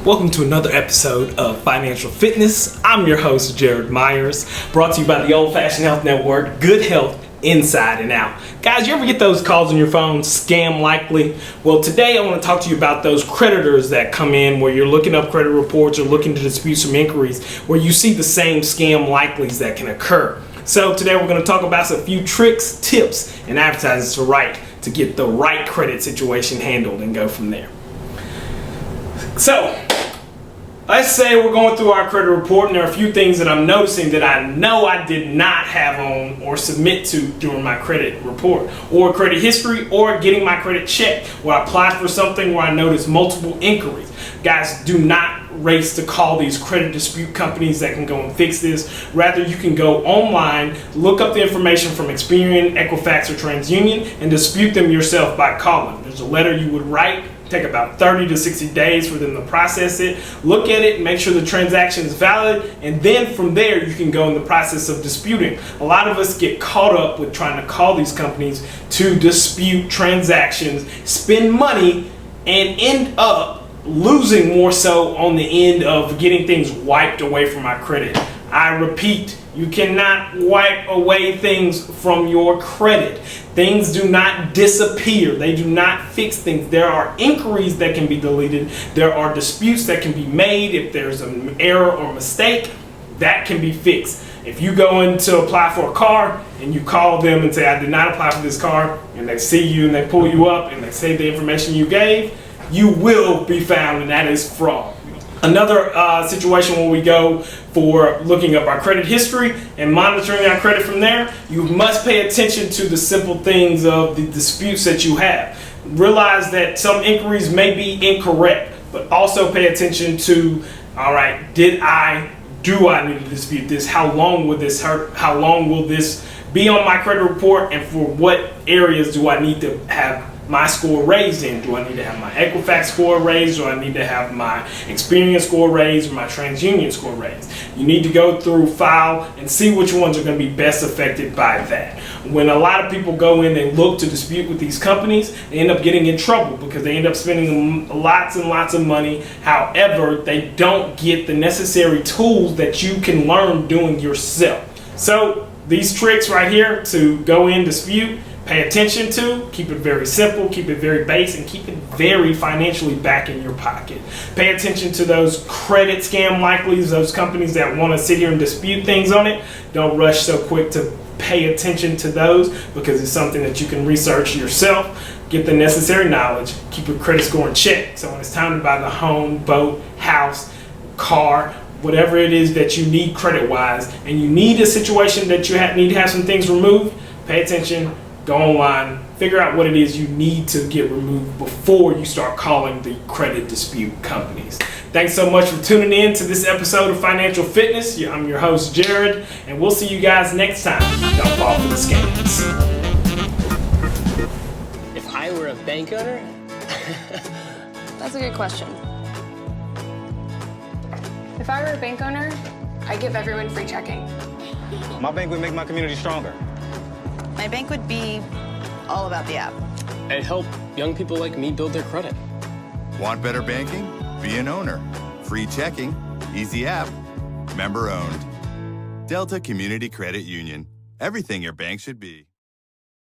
Welcome to another episode of Financial Fitness. I'm your host, Jared Myers, brought to you by the Old Fashioned Health Network, good health inside and out. Guys, you ever get those calls on your phone, scam likely? Well, today I want to talk to you about those creditors that come in where you're looking up credit reports or looking to dispute some inquiries where you see the same scam likelies that can occur. So today we're going to talk about a few tricks, tips, and advertisements to get the right credit situation handled and go from there. So, let's say we're going through our credit report and there are a few things that I'm noticing that I know I did not have on or submit to during my credit report or credit history or getting my credit checked where I applied for something where I noticed multiple inquiries. Guys, do not race to call these credit dispute companies that can go and fix this. Rather, you can go online, look up the information from Experian, Equifax, or TransUnion and dispute them yourself by calling. There's a letter you would write. Take about 30 to 60 days for them to process it, look at it, make sure the transaction is valid, and then from there you can go in the process of disputing. A lot of us get caught up with trying to call these companies to dispute transactions, spend money, and end up losing more so on the end of getting things wiped away from our credit. I repeat, you cannot wipe away things from your credit. Things do not disappear. They do not fix things. There are inquiries that can be deleted. There are disputes that can be made. If there's an error or mistake, that can be fixed. If you go in to apply for a car and you call them and say, I did not apply for this car, and they see you and they pull you up and they say the information you gave, you will be found, and that is fraud. Another situation where we go for looking up our credit history and monitoring our credit from there, you must pay attention to the simple things of the disputes that you have. Realize that some inquiries may be incorrect, but also pay attention to, all right, do I need to dispute this? How long will this hurt? How long will this be on my credit report? And for what areas do I need to have my score raised in? Do I need to have my Equifax score raised? Do I need to have my Experian score raised or my TransUnion score raised? You need to go through file and see which ones are going to be best affected by that. When a lot of people go in and look to dispute with these companies, they end up getting in trouble because they end up spending lots and lots of money. However, they don't get the necessary tools that you can learn doing yourself. So these tricks right here to go in, dispute, pay attention to, keep it very simple, keep it very base, and keep it very financially back in your pocket. Pay attention to those credit scam likelies, those companies that want to sit here and dispute things on it. Don't rush so quick to pay attention to those because it's something that you can research yourself, get the necessary knowledge, keep your credit score in check. So when it's time to buy the home, boat, house, car, whatever it is that you need credit-wise, and you need a situation that you need to have some things removed, pay attention. Go online, figure out what it is you need to get removed before you start calling the credit dispute companies. Thanks so much for tuning in to this episode of Financial Fitness. I'm your host, Jared, and we'll see you guys next time. Don't fall for the scams. If I were a bank owner? That's a good question. If I were a bank owner, I'd give everyone free checking. My bank would make my community stronger. My bank would be all about the app. It'd help young people like me build their credit. Want better banking? Be an owner. Free checking, easy app, member owned. Delta Community Credit Union. Everything your bank should be.